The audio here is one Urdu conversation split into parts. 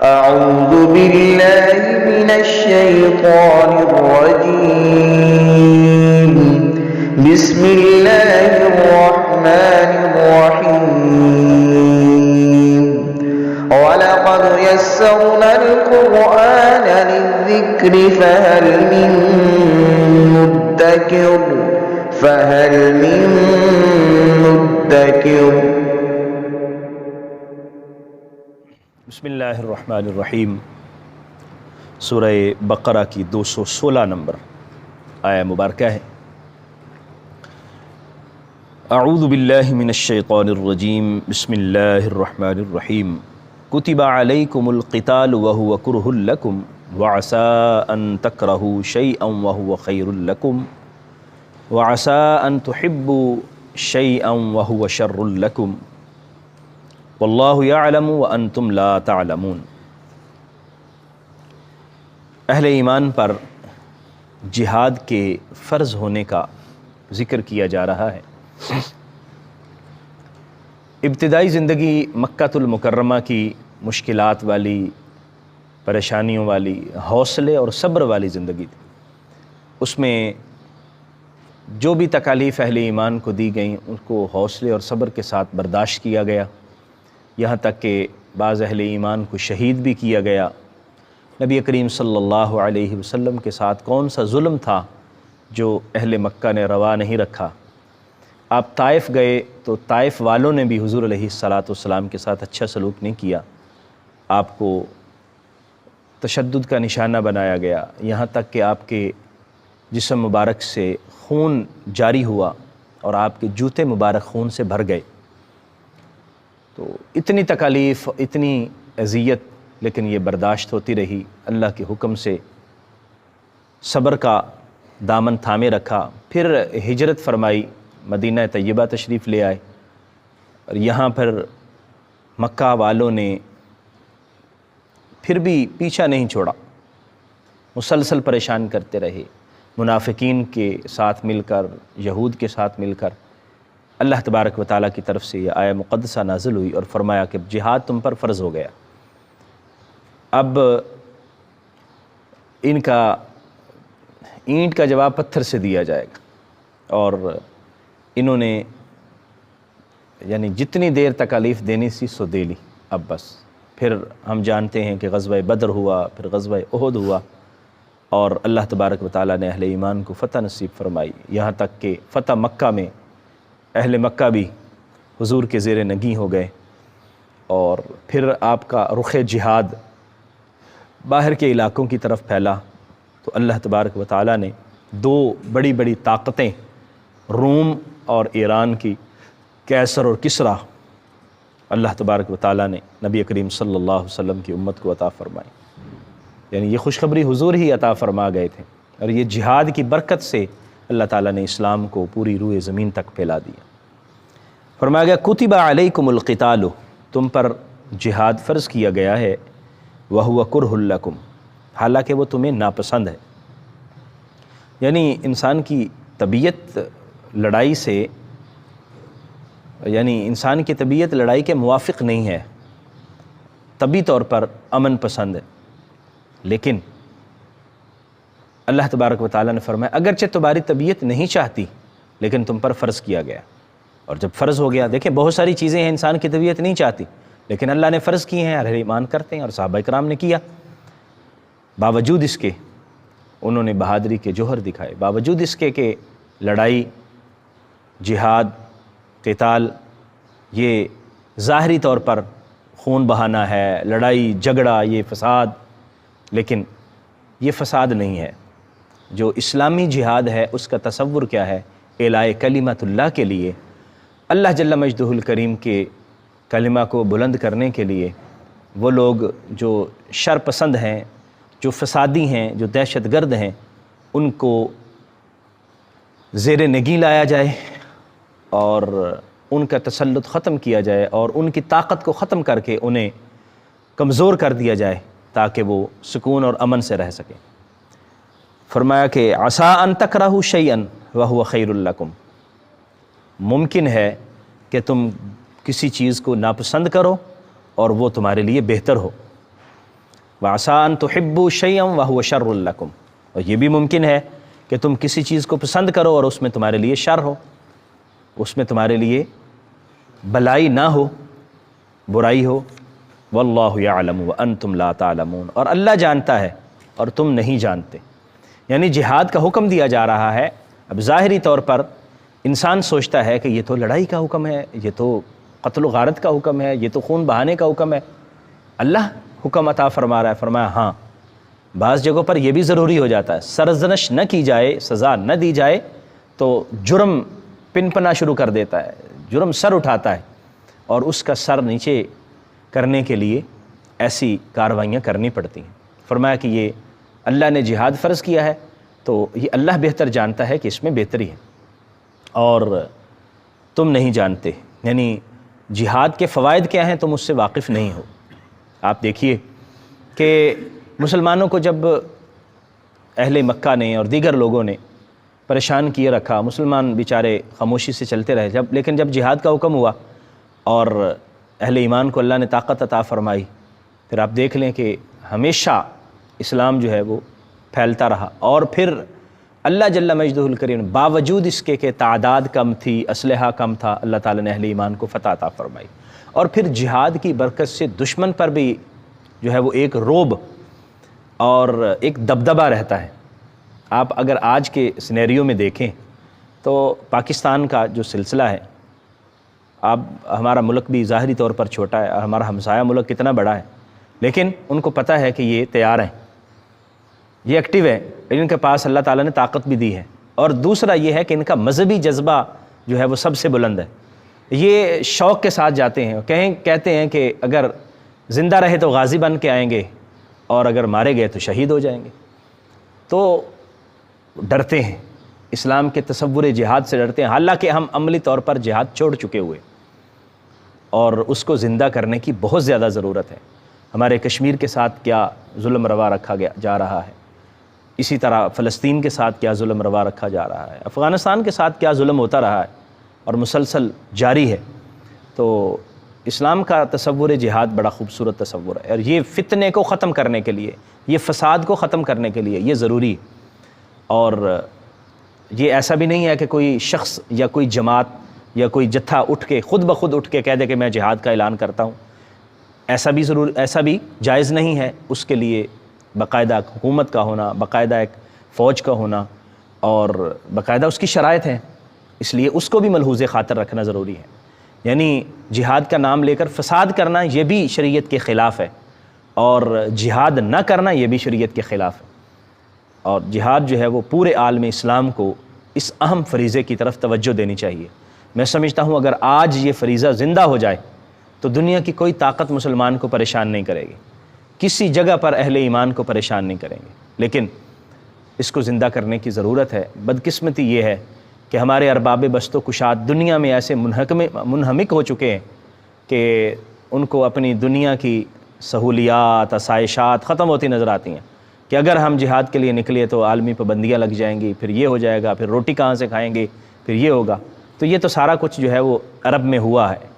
أعوذ بالله من الشيطان الرجيم. بسم الله الرحمن الرحيم. ولقد يسرنا القرآن للذكر فهل من مدكر. بسم اللہ الرحمن الرحیم. سورہ بقرہ کی 216 نمبر آیہ مبارکہ ہے. اعوذ باللہ من الشیطان الرجیم. بسم اللہ الرحمن الرحیم. کتب علیکم القتال وہو کرہ لکم وعسى ان تکرہوا شیئا وہو خیر لکم وعسى ان تحبوا شیئا وہو شر لکم واللہ یعلم وانتم لا تعلمون. اہل ایمان پر جہاد کے فرض ہونے کا ذکر کیا جا رہا ہے. ابتدائی زندگی مکۃ المکرمہ کی مشکلات والی، پریشانیوں والی، حوصلے اور صبر والی زندگی تھی. اس میں جو بھی تکالیف اہل ایمان کو دی گئیں ان کو حوصلے اور صبر کے ساتھ برداشت کیا گیا، یہاں تک کہ بعض اہل ایمان کو شہید بھی کیا گیا. نبی کریم صلی اللہ علیہ وسلم کے ساتھ کون سا ظلم تھا جو اہل مکہ نے روا نہیں رکھا. آپ طائف گئے تو طائف والوں نے بھی حضور علیہ الصلاۃ والسلام کے ساتھ اچھا سلوک نہیں کیا، آپ کو تشدد کا نشانہ بنایا گیا، یہاں تک کہ آپ کے جسم مبارک سے خون جاری ہوا اور آپ کے جوتے مبارک خون سے بھر گئے. تو اتنی تکالیف، اتنی اذیت، لیکن یہ برداشت ہوتی رہی. اللہ کے حکم سے صبر کا دامن تھامے رکھا. پھر ہجرت فرمائی، مدینہ طیبہ تشریف لے آئے، اور یہاں پر مکہ والوں نے پھر بھی پیچھا نہیں چھوڑا، مسلسل پریشان کرتے رہے. منافقین کے ساتھ مل کر، یہود کے ساتھ مل کر اللہ تبارک و تعالیٰ کی طرف سے یہ آیہ مقدسہ نازل ہوئی اور فرمایا کہ جہاد تم پر فرض ہو گیا. اب ان کا اینٹ کا جواب پتھر سے دیا جائے گا، اور انہوں نے یعنی جتنی دیر تکالیف دینی سی سو دے لی. اب بس پھر ہم جانتے ہیں کہ غزوہ بدر ہوا، پھر غزوہ احد ہوا، اور اللہ تبارک و تعالیٰ نے اہل ایمان کو فتح نصیب فرمائی. یہاں تک کہ فتح مکہ میں اہل مکہ بھی حضور کے زیر نگیں ہو گئے، اور پھر آپ کا رخ جہاد باہر کے علاقوں کی طرف پھیلا. تو اللہ تبارک و تعالیٰ نے دو بڑی بڑی طاقتیں، روم اور ایران کی، کیسر اور کسریٰ، اللہ تبارک و تعالیٰ نے نبی کریم صلی اللہ علیہ وسلم کی امت کو عطا فرمائی. یعنی یہ خوشخبری حضور ہی عطا فرما گئے تھے، اور یہ جہاد کی برکت سے اللہ تعالیٰ نے اسلام کو پوری روئے زمین تک پھیلا دیا. فرمایا گیا کتب علیکم القتال، تم پر جہاد فرض کیا گیا ہے، وہو کرہ لکم، حالانکہ وہ تمہیں ناپسند ہے. یعنی انسان کی طبیعت لڑائی سے، یعنی انسان کی طبیعت لڑائی کے موافق نہیں ہے، طبی طور پر امن پسند ہے. لیکن اللہ تبارک و تعالیٰ نے فرمایا اگرچہ تمہاری طبیعت نہیں چاہتی لیکن تم پر فرض کیا گیا. اور جب فرض ہو گیا، دیکھیں بہت ساری چیزیں ہیں انسان کی طبیعت نہیں چاہتی لیکن اللہ نے فرض کی ہیں، اہل ایمان کرتے ہیں، اور صحابہ کرام نے کیا. باوجود اس کے انہوں نے بہادری کے جوہر دکھائے، باوجود اس کے کہ لڑائی، جہاد، قتال یہ ظاہری طور پر خون بہانا ہے، لڑائی جھگڑا، یہ فساد، لیکن یہ فساد نہیں ہے. جو اسلامی جہاد ہے اس کا تصور کیا ہے؟ اعلاء کلمت اللہ کے لیے، اللہ جل مجدہ الکریم کے کلمہ کو بلند کرنے کے لیے وہ لوگ جو شر پسند ہیں، جو فسادی ہیں، جو دہشت گرد ہیں، ان کو زیر نگیں لایا جائے اور ان کا تسلط ختم کیا جائے اور ان کی طاقت کو ختم کر کے انہیں کمزور کر دیا جائے تاکہ وہ سکون اور امن سے رہ سکیں. فرمایا کہ عسیٰ ان تکرہوا شیئا وہو خیر لکم، ممکن ہے کہ تم کسی چیز کو ناپسند کرو اور وہ تمہارے لیے بہتر ہو. وَعَسَىٰ أَن تُحِبُّوا شَيْئًا وَهُوَ شَرٌّ لَكُمْ، اور یہ بھی ممکن ہے کہ تم کسی چیز کو پسند کرو اور اس میں تمہارے لیے شر ہو، اس میں تمہارے لیے بلائی نہ ہو، برائی ہو۔ وَاللَّهُ يَعْلَمُ وَأَنْتُمْ لَا تَعْلَمُونَ، اور اللہ جانتا ہے اور تم نہیں جانتے۔ یعنی جہاد کا حکم دیا جا رہا ہے۔ اب ظاہری طور پر انسان سوچتا ہے کہ یہ تو لڑائی کا حکم ہے، یہ تو قتل و غارت کا حکم ہے، یہ تو خون بہانے کا حکم ہے۔ اللہ حکم عطا فرما رہا ہے، فرمایا ہاں بعض جگہوں پر یہ بھی ضروری ہو جاتا ہے، سرزنش نہ کی جائے، سزا نہ دی جائے تو جرم پنپنا شروع کر دیتا ہے، جرم سر اٹھاتا ہے، اور اس کا سر نیچے کرنے کے لیے ایسی کارروائیاں کرنی پڑتی ہیں۔ فرمایا کہ یہ اللہ نے جہاد فرض کیا ہے تو یہ اللہ بہتر جانتا ہے کہ اس میں بہتری ہے اور تم نہیں جانتے، یعنی جہاد کے فوائد کیا ہیں تم اس سے واقف نہیں ہو۔ آپ دیکھیے کہ مسلمانوں کو جب اہل مکہ نے اور دیگر لوگوں نے پریشان کیے رکھا، مسلمان بیچارے خاموشی سے چلتے رہے، لیکن جب جہاد کا حکم ہوا اور اہل ایمان کو اللہ نے طاقت عطا فرمائی، پھر آپ دیکھ لیں کہ ہمیشہ اسلام جو ہے وہ پھیلتا رہا، اور پھر اللہ جل مجدہ الکریم باوجود اس کے کہ تعداد کم تھی، اسلحہ کم تھا، اللہ تعالیٰ نے اہل ایمان کو فتح عطا فرمائی، اور پھر جہاد کی برکت سے دشمن پر بھی جو ہے وہ ایک رعب اور ایک دبدبہ رہتا ہے۔ آپ اگر آج کے سینیریو میں دیکھیں تو پاکستان کا جو سلسلہ ہے، آپ ہمارا ملک بھی ظاہری طور پر چھوٹا ہے اور ہمارا ہمسایہ ملک کتنا بڑا ہے، لیکن ان کو پتہ ہے کہ یہ تیار ہیں، یہ ایکٹیو ہے، ان کے پاس اللہ تعالیٰ نے طاقت بھی دی ہے، اور دوسرا یہ ہے کہ ان کا مذہبی جذبہ جو ہے وہ سب سے بلند ہے۔ یہ شوق کے ساتھ جاتے ہیں، کہتے ہیں کہ اگر زندہ رہے تو غازی بن کے آئیں گے اور اگر مارے گئے تو شہید ہو جائیں گے۔ تو ڈرتے ہیں، اسلام کے تصور جہاد سے ڈرتے ہیں، حالانکہ ہم عملی طور پر جہاد چھوڑ چکے ہوئے اور اس کو زندہ کرنے کی بہت زیادہ ضرورت ہے۔ ہمارے کشمیر کے ساتھ کیا ظلم روا رکھا جا رہا ہے، اسی طرح فلسطین کے ساتھ کیا ظلم روا رکھا جا رہا ہے، افغانستان کے ساتھ کیا ظلم ہوتا رہا ہے اور مسلسل جاری ہے۔ تو اسلام کا تصور جہاد بڑا خوبصورت تصور ہے، اور یہ فتنے کو ختم کرنے کے لیے، یہ فساد کو ختم کرنے کے لیے یہ ضروری ہے۔ اور یہ ایسا بھی نہیں ہے کہ کوئی شخص یا کوئی جماعت یا کوئی جتھا اٹھ کے خود بخود اٹھ کے کہہ دے کہ میں جہاد کا اعلان کرتا ہوں، ایسا بھی جائز نہیں ہے۔ اس کے لیے باقاعدہ حکومت کا ہونا، باقاعدہ ایک فوج کا ہونا، اور باقاعدہ اس کی شرائط ہیں، اس لیے اس کو بھی ملحوظ خاطر رکھنا ضروری ہے۔ یعنی جہاد کا نام لے کر فساد کرنا یہ بھی شریعت کے خلاف ہے، اور جہاد نہ کرنا یہ بھی شریعت کے خلاف ہے۔ اور جہاد جو ہے وہ پورے عالم اسلام کو اس اہم فریضے کی طرف توجہ دینی چاہیے۔ میں سمجھتا ہوں اگر آج یہ فریضہ زندہ ہو جائے تو دنیا کی کوئی طاقت مسلمان کو پریشان نہیں کرے گی، کسی جگہ پر اہل ایمان کو پریشان نہیں کریں گے، لیکن اس کو زندہ کرنے کی ضرورت ہے۔ بدقسمتی یہ ہے کہ ہمارے ارباب بست و کشاد دنیا میں ایسے منہمک ہو چکے ہیں کہ ان کو اپنی دنیا کی سہولیات، آسائشات ختم ہوتی نظر آتی ہیں، کہ اگر ہم جہاد کے لیے نکلے تو عالمی پابندیاں لگ جائیں گی، پھر یہ ہو جائے گا، پھر روٹی کہاں سے کھائیں گے، پھر یہ ہوگا۔ تو یہ تو سارا کچھ جو ہے وہ عرب میں ہوا ہے،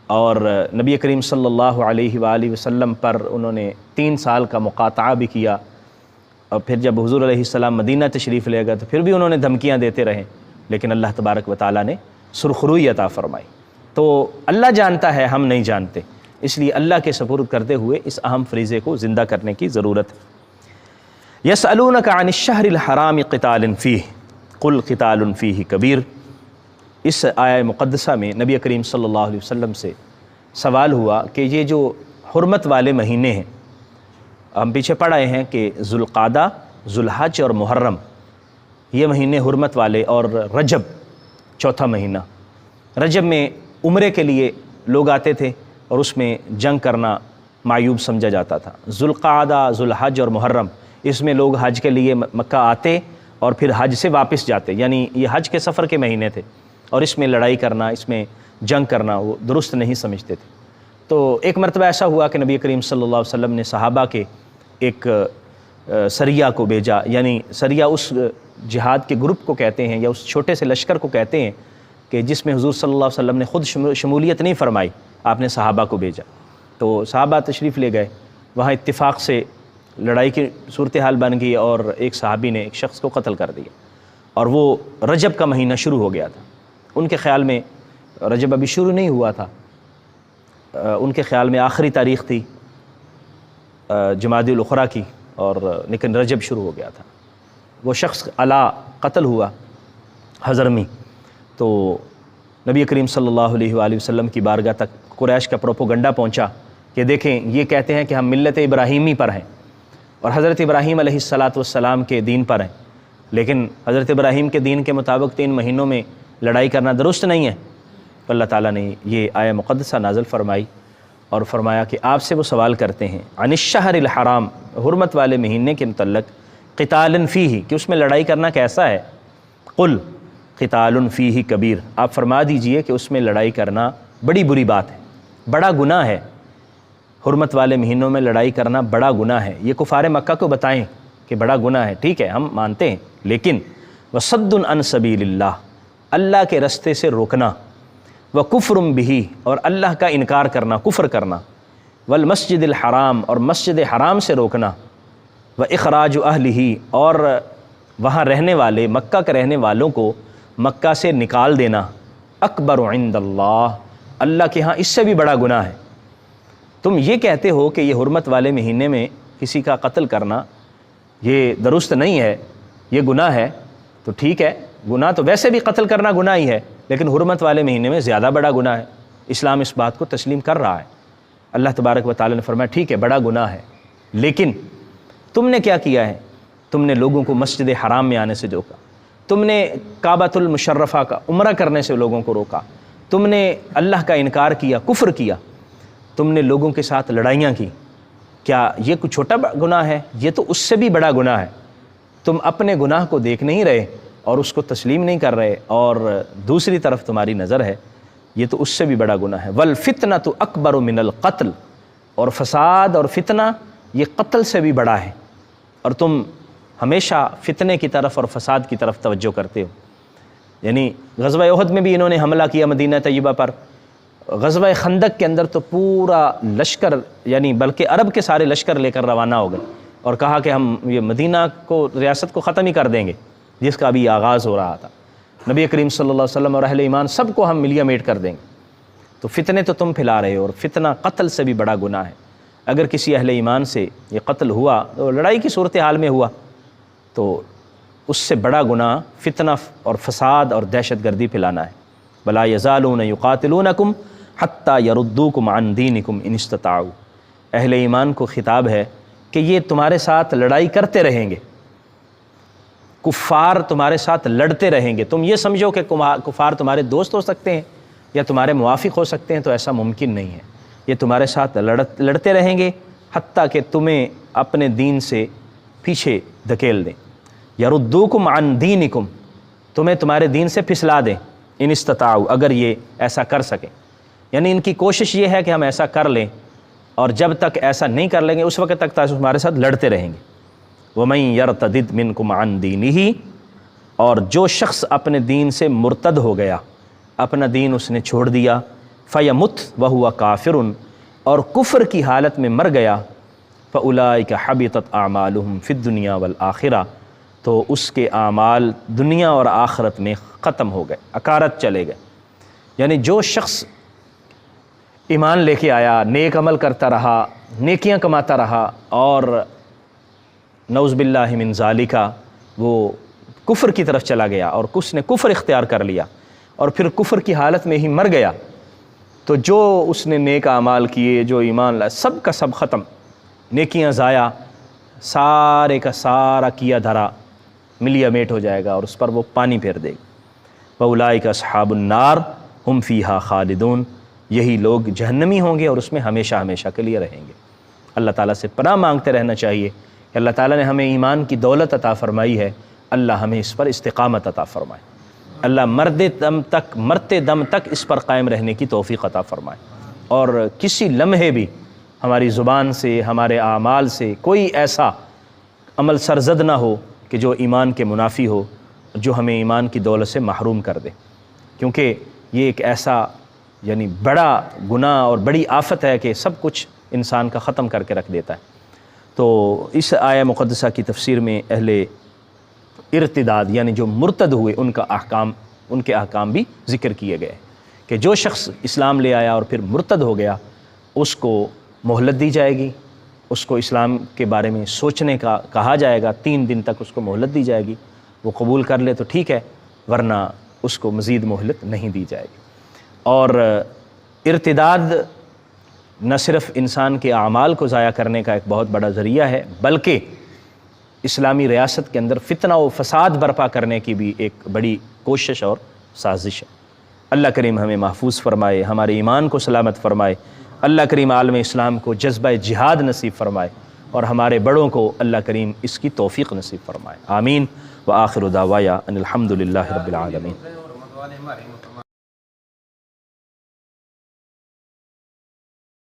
اور نبی کریم صلی اللہ علیہ وآلہ وسلم پر انہوں نے 3 سال کا مقاطعہ بھی کیا، اور پھر جب حضور علیہ السلام مدینہ تشریف لے گئے تو پھر بھی انہوں نے دھمکیاں دیتے رہے، لیکن اللہ تبارک و تعالیٰ نے سرخروئی عطا فرمائی۔ تو اللہ جانتا ہے، ہم نہیں جانتے، اس لیے اللہ کے سپرد کرتے ہوئے اس اہم فریضے کو زندہ کرنے کی ضرورت ہے۔ یسألونک عن الشہر الحرام قتال فیہ قل قتال فیہ کبیر۔ اس آیہ مقدسہ میں نبی کریم صلی اللہ علیہ وسلم سے سوال ہوا کہ یہ جو حرمت والے مہینے ہیں، ہم پیچھے پڑھ آئے ہیں کہ ذوالقعدہ، ذوالحج اور محرم یہ مہینے حرمت والے، اور رجب چوتھا مہینہ۔ رجب میں عمرے کے لیے لوگ آتے تھے اور اس میں جنگ کرنا معیوب سمجھا جاتا تھا۔ ذوالقعدہ، ذوالحج اور محرم، اس میں لوگ حج کے لیے مکہ آتے اور پھر حج سے واپس جاتے، یعنی یہ حج کے سفر کے مہینے تھے، اور اس میں لڑائی کرنا، اس میں جنگ کرنا وہ درست نہیں سمجھتے تھے۔ تو ایک مرتبہ ایسا ہوا کہ نبی کریم صلی اللہ علیہ وسلم نے صحابہ کے ایک سریہ کو بھیجا، یعنی سریہ اس جہاد کے گروپ کو کہتے ہیں یا اس چھوٹے سے لشکر کو کہتے ہیں کہ جس میں حضور صلی اللہ علیہ وسلم نے خود شمولیت نہیں فرمائی، آپ نے صحابہ کو بھیجا۔ تو صحابہ تشریف لے گئے، وہاں اتفاق سے لڑائی کی صورتحال بن گئی اور ایک صحابی نے ایک شخص کو قتل کر دیا، اور وہ رجب کا مہینہ شروع ہو گیا تھا۔ ان کے خیال میں رجب ابھی شروع نہیں ہوا تھا، ان کے خیال میں آخری تاریخ تھی جمادی الاخری کی، اور لیکن رجب شروع ہو گیا تھا۔ وہ شخص علا قتل ہوا حضرمی، تو نبی کریم صلی اللہ علیہ وآلہ وسلم کی بارگاہ تک قریش کا پروپوگنڈا پہنچا کہ دیکھیں یہ کہتے ہیں کہ ہم ملت ابراہیمی پر ہیں اور حضرت ابراہیم علیہ السلام کے دین پر ہیں، لیکن حضرت ابراہیم کے دین کے مطابق 3 مہینوں میں لڑائی کرنا درست نہیں ہے۔ اللہ تعالیٰ نے یہ آیہ مقدسہ نازل فرمائی اور فرمایا کہ آپ سے وہ سوال کرتے ہیں عن الشہر الحرام، حرمت والے مہینے کے متعلق، قتال فیہ، کہ اس میں لڑائی کرنا کیسا ہے، قل قتال فیہ کبیر، آپ فرما دیجئے کہ اس میں لڑائی کرنا بڑی بری بات ہے، بڑا گناہ ہے، حرمت والے مہینوں میں لڑائی کرنا بڑا گناہ ہے۔ یہ کفار مکہ کو بتائیں کہ بڑا گناہ ہے، ٹھیک ہے ہم مانتے ہیں، لیکن وصد عن سبیل اللہ، اللہ کے رستے سے روکنا، وکفر بہ، اور اللہ کا انکار کرنا، کفر کرنا، والمسجد الحرام، اور مسجد حرام سے روکنا، واخراج اہلہ، اور وہاں رہنے والے مکہ کے رہنے والوں کو مکہ سے نکال دینا، اکبر عند اللہ، اللہ کے ہاں اس سے بھی بڑا گناہ ہے۔ تم یہ کہتے ہو کہ یہ حرمت والے مہینے میں کسی کا قتل کرنا یہ درست نہیں ہے، یہ گناہ ہے، تو ٹھیک ہے، گناہ تو ویسے بھی قتل کرنا گناہ ہی ہے، لیکن حرمت والے مہینے میں زیادہ بڑا گناہ ہے۔ اسلام اس بات کو تسلیم کر رہا ہے۔ اللہ تبارک و تعالی نے فرمایا ٹھیک ہے بڑا گناہ ہے، لیکن تم نے کیا کیا ہے، تم نے لوگوں کو مسجد حرام میں آنے سے روکا، تم نے کعبۃ المشرفہ کا عمرہ کرنے سے لوگوں کو روکا، تم نے اللہ کا انکار کیا، کفر کیا، تم نے لوگوں کے ساتھ لڑائیاں کی۔ کیا یہ کوئی چھوٹا گناہ ہے؟ یہ تو اس سے بھی بڑا گناہ ہے۔ تم اپنے گناہ کو دیکھ نہیں رہے اور اس کو تسلیم نہیں کر رہے، اور دوسری طرف تمہاری نظر ہے، یہ تو اس سے بھی بڑا گناہ ہے۔ والفتنۃ اکبر من القتل، اور فساد اور فتنہ یہ قتل سے بھی بڑا ہے، اور تم ہمیشہ فتنے کی طرف اور فساد کی طرف توجہ کرتے ہو۔ یعنی غزوہ احد میں بھی انہوں نے حملہ کیا مدینہ طیبہ پر، غزوہ خندق کے اندر تو پورا لشکر، یعنی بلکہ عرب کے سارے لشکر لے کر روانہ ہو گئے اور کہا کہ ہم یہ مدینہ کو، ریاست کو ختم ہی کر دیں گے، جس کا ابھی آغاز ہو رہا تھا۔ نبی کریم صلی اللہ علیہ وسلم اور اہل ایمان سب کو ہم ملیا میٹ کر دیں گے۔ تو فتنے تو تم پھیلا رہے ہو، اور فتنہ قتل سے بھی بڑا گناہ ہے۔ اگر کسی اہل ایمان سے یہ قتل ہوا تو لڑائی کی صورتحال میں ہوا، تو اس سے بڑا گناہ فتنہ اور فساد اور دہشت گردی پھیلانا ہے۔ بلا یزالون یقاتلونکم حتی یردوکم عن دینکم ان استطاعوا، اہل ایمان کو خطاب ہے کہ یہ تمہارے ساتھ لڑائی کرتے رہیں گے، کفار تمہارے ساتھ لڑتے رہیں گے۔ تم یہ سمجھو کہ کفار تمہارے دوست ہو سکتے ہیں یا تمہارے موافق ہو سکتے ہیں، تو ایسا ممکن نہیں ہے۔ یہ تمہارے ساتھ لڑتے رہیں گے حتیٰ کہ تمہیں اپنے دین سے پیچھے دھکیل دیں۔ یردوکم عن دینکم، تمہیں تمہارے دین سے پھسلا دیں، ان استطاعوا، اگر یہ ایسا کر سکیں۔ یعنی ان کی کوشش یہ ہے کہ ہم ایسا کر لیں، اور جب تک ایسا نہیں کر لیں گے اس وقت تک تمہارے ساتھ لڑتے رہیں گے۔ وَمَن يَرْتَدِدْ مِنْكُمْ عَنْ دِينِهِ، اور جو شخص اپنے دین سے مرتد ہو گیا، اپنا دین اس نے چھوڑ دیا، فَيَمُتْ وَهُوَ كَافِرٌ، اور کفر کی حالت میں مر گیا، فَأُولَئِكَ حَبِطَتْ أَعْمَالُهُمْ فِي الدُّنْيَا وَالْآخِرَةِ، تو اس کے اعمال دنیا اور آخرت میں ختم ہو گئے، اکارت چلے گئے۔ یعنی جو شخص ایمان لے کے آیا، نیک عمل کرتا رہا، نیکیاں کماتا رہا، اور نعوذ باللہ من ذالک وہ کفر کی طرف چلا گیا اور اس نے کفر اختیار کر لیا اور پھر کفر کی حالت میں ہی مر گیا، تو جو اس نے نیک اعمال کیے، جو ایمان لائے، سب کا سب ختم، نیکیاں ضائع، سارے کا سارا کیا دھرا ملیا میٹ ہو جائے گا اور اس پر وہ پانی پھیر دے گا۔ وَأُولَئِكَ أَصْحَابُ النَّارِ هُمْ فِيهَا خَالِدُونَ، یہی لوگ جہنمی ہوں گے اور اس میں ہمیشہ ہمیشہ کے لیے رہیں گے۔ اللہ تعالیٰ سے پناہ مانگتے رہنا چاہیے کہ اللہ تعالیٰ نے ہمیں ایمان کی دولت عطا فرمائی ہے، اللہ ہمیں اس پر استقامت عطا فرمائے، اللہ مرتے دم تک اس پر قائم رہنے کی توفیق عطا فرمائے، اور کسی لمحے بھی ہماری زبان سے، ہمارے اعمال سے کوئی ایسا عمل سرزد نہ ہو کہ جو ایمان کے منافی ہو، جو ہمیں ایمان کی دولت سے محروم کر دے، کیونکہ یہ ایک ایسا یعنی بڑا گناہ اور بڑی آفت ہے کہ سب کچھ انسان کا ختم کر کے رکھ دیتا ہے۔ تو اس آیہ مقدسہ کی تفسیر میں اہل ارتداد یعنی جو مرتد ہوئے ان کے احکام بھی ذکر کیے گئے کہ جو شخص اسلام لے آیا اور پھر مرتد ہو گیا اس کو مہلت دی جائے گی، اس کو اسلام کے بارے میں سوچنے کا کہا جائے گا، 3 دن تک اس کو مہلت دی جائے گی، وہ قبول کر لے تو ٹھیک ہے، ورنہ اس کو مزید مہلت نہیں دی جائے گی۔ اور ارتداد نہ صرف انسان کے اعمال کو ضائع کرنے کا ایک بہت بڑا ذریعہ ہے، بلکہ اسلامی ریاست کے اندر فتنہ و فساد برپا کرنے کی بھی ایک بڑی کوشش اور سازش ہے۔ اللہ کریم ہمیں محفوظ فرمائے، ہمارے ایمان کو سلامت فرمائے، اللہ کریم عالم اسلام کو جذبہ جہاد نصیب فرمائے، اور ہمارے بڑوں کو اللہ کریم اس کی توفیق نصیب فرمائے۔ آمین۔ وآخر دعوایا ان الحمد للہ رب العالمین۔